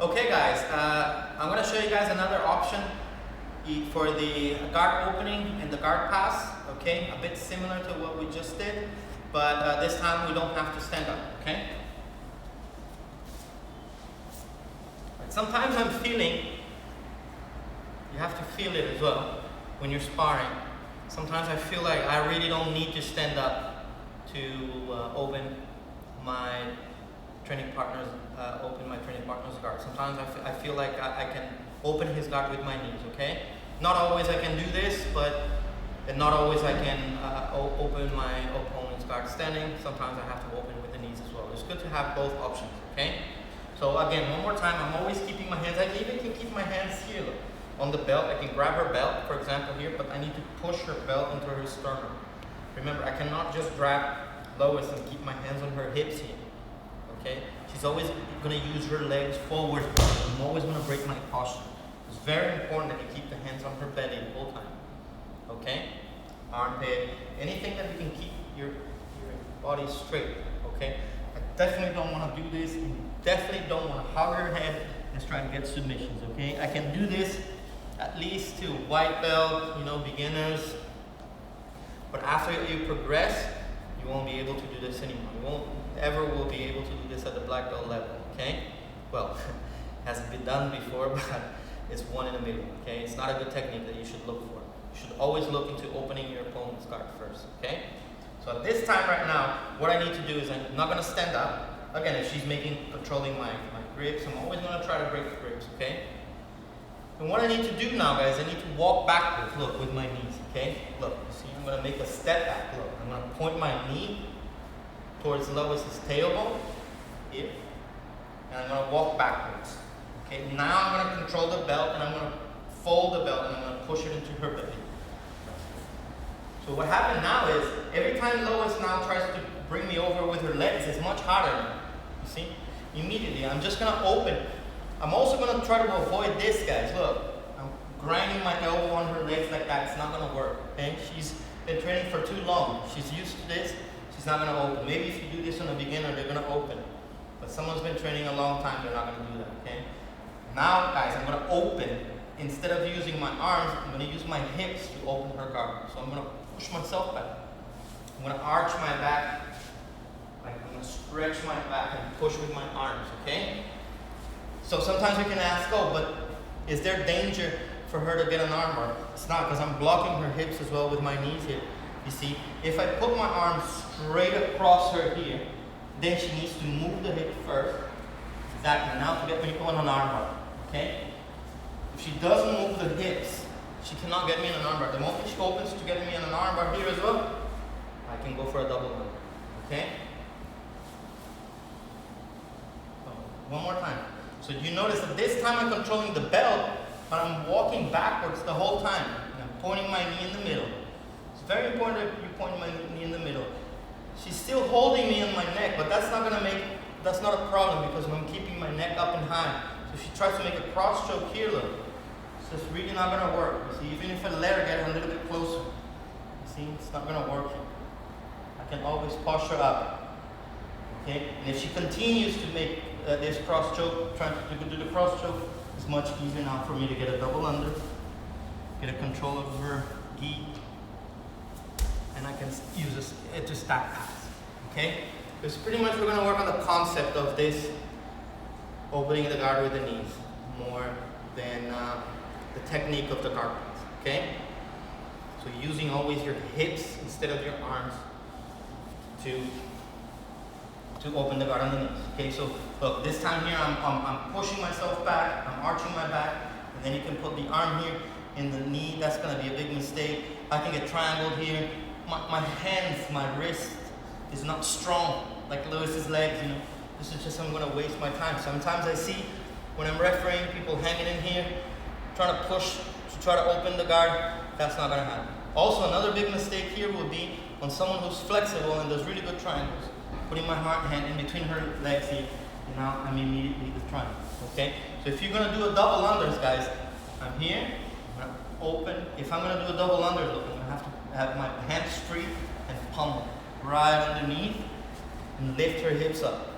Okay guys, I'm going to show you guys another option for the guard opening and the guard pass. Okay, a bit similar to what we just did, but this time we don't have to stand up. Okay. Sometimes I'm feeling, you have to feel it as well when you're sparring. Sometimes I feel like I really don't need to stand up to open my training partner's guard. Sometimes I feel like I can open his guard with my knees. Okay, not always I can do this, and not always I can open my opponent's guard standing. Sometimes I have to open with the knees as well. It's good to have both options. Okay. So again, one more time, I'm always keeping my hands. I even can keep my hands here, look, on the belt. I can grab her belt, for example, here, but I need to push her belt into her sternum. Remember, I cannot just grab Lois and keep my hands on her hips here. Okay? She's always going to use her legs forward. I'm always going to break my posture. It's very important that you keep the hands on her belly the whole time. Okay? Armpit, anything that you can keep your body straight. Okay? I definitely don't want to do this. You definitely don't want to hug her head and try to get submissions. Okay? I can do this at least to white belt, beginners. But after you progress, you won't be able to do this anymore. You won't ever will be able to do this at the black belt level. Okay? Well, hasn't been done before, but it's one in the middle. Okay? It's not a good technique that you should look for. You should always look into opening your opponent's guard first. Okay? So at this time right now, what I need to do is I'm not going to stand up. Again, if she's controlling my grips, I'm always going to try to break the grips, okay? And what I need to do now, guys, I need to walk backwards, look, with my knees, okay? Look, see, I'm going to make a step back, look. I'm going to point my knee towards Lois's tailbone, here, and I'm going to walk backwards, okay? Now I'm going to control the belt, and I'm going to fold the belt, and I'm going to push it into her belly. So what happened now is, every time Lois now tries to bring me over with her legs, it's much harder now. You see? Immediately, I'm just going to open. I'm also going to try to avoid this, guys. Look, I'm grinding my elbow on her legs like that. It's not going to work, okay? She's been training for too long. She's used to this. She's not going to open. Maybe if you do this on a beginner, they're going to open. But someone's been training a long time, they're not going to do that, okay? Now, guys, I'm going to open. Instead of using my arms, I'm going to use my hips to open her guard. So I'm going to push myself back. I'm going to arch my back. I'm going to stretch my back and push with my arms, okay? So sometimes you can ask, oh, but is there danger for her to get an armbar? It's not, because I'm blocking her hips as well with my knees here. You see, if I put my arms straight across her here, then she needs to move the hip first. Exactly, now to get me on an armbar, okay? If she doesn't move the hips, she cannot get me in an armbar. The moment she opens to get me in an armbar here as well, I can go for a double one, okay? One more time. So you notice that this time I'm controlling the belt, but I'm walking backwards the whole time. And I'm pointing my knee in the middle. It's very important that you point my knee in the middle. She's still holding me on my neck, but that's not a problem because I'm keeping my neck up and high. So if she tries to make a cross choke here, look, it's just really not going to work. You see, even if I let her get a little bit closer, you see, it's not going to work here. I can always push her up. Okay, and if she continues to make this cross choke, trying to do the cross choke, it's much easier now for me to get a double under, get a control of her gi, and I can use it to stack pass. Okay, because pretty much we're going to work on the concept of this opening the guard with the knees more than the technique of the guard pass. Okay, so using always your hips instead of your arms to open the guard on the knees. Okay, so look, this time here I'm pushing myself back, I'm arching my back, and then you can put the arm here in the knee. That's going to be a big mistake. I can get triangled here. My hands, my wrist is not strong like Lewis's legs. This is just, I'm going to waste my time. Sometimes I see when I'm refereeing people hanging in here, trying to push to try to open the guard. That's not going to happen. Also, another big mistake here would be on someone who's flexible and does really good triangles. Putting my hand in between her legs here, and now I'm immediately the triangle. Okay? So if you're going to do a double unders, guys, I'm here, I'm going to open. If I'm going to do a double under, look, I'm going to have to have my hands free and pummel right underneath and lift her hips up.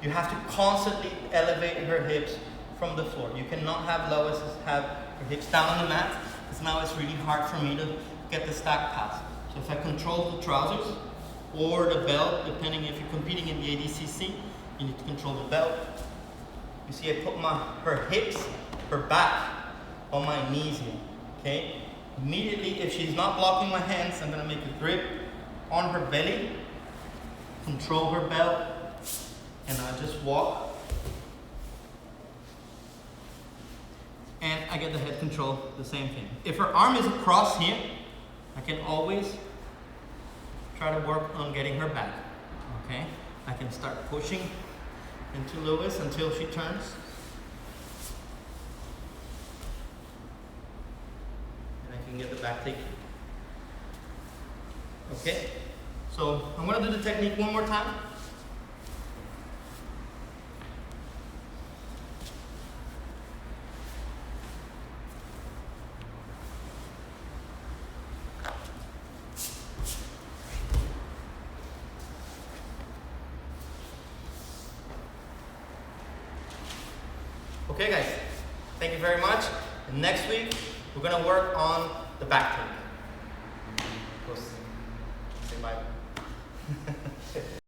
You have to constantly elevate her hips from the floor. You cannot have Lois have her hips down on the mat, because now it's really hard for me to get the stack pass. So if I control the trousers or the belt, depending if you're competing in the ADCC, you need to control the belt. You see, I put her hips, her back on my knees here, okay? Immediately, if she's not blocking my hands, I'm gonna make a grip on her belly, control her belt, and I just walk. And I get the head control, the same thing. If her arm is across here, I can always try to work on getting her back, okay? I can start pushing into Lewis until she turns. And I can get the back take. Okay, so I'm gonna do the technique one more time. Okay guys, thank you very much. And next week, we're gonna work on the back take. Say bye.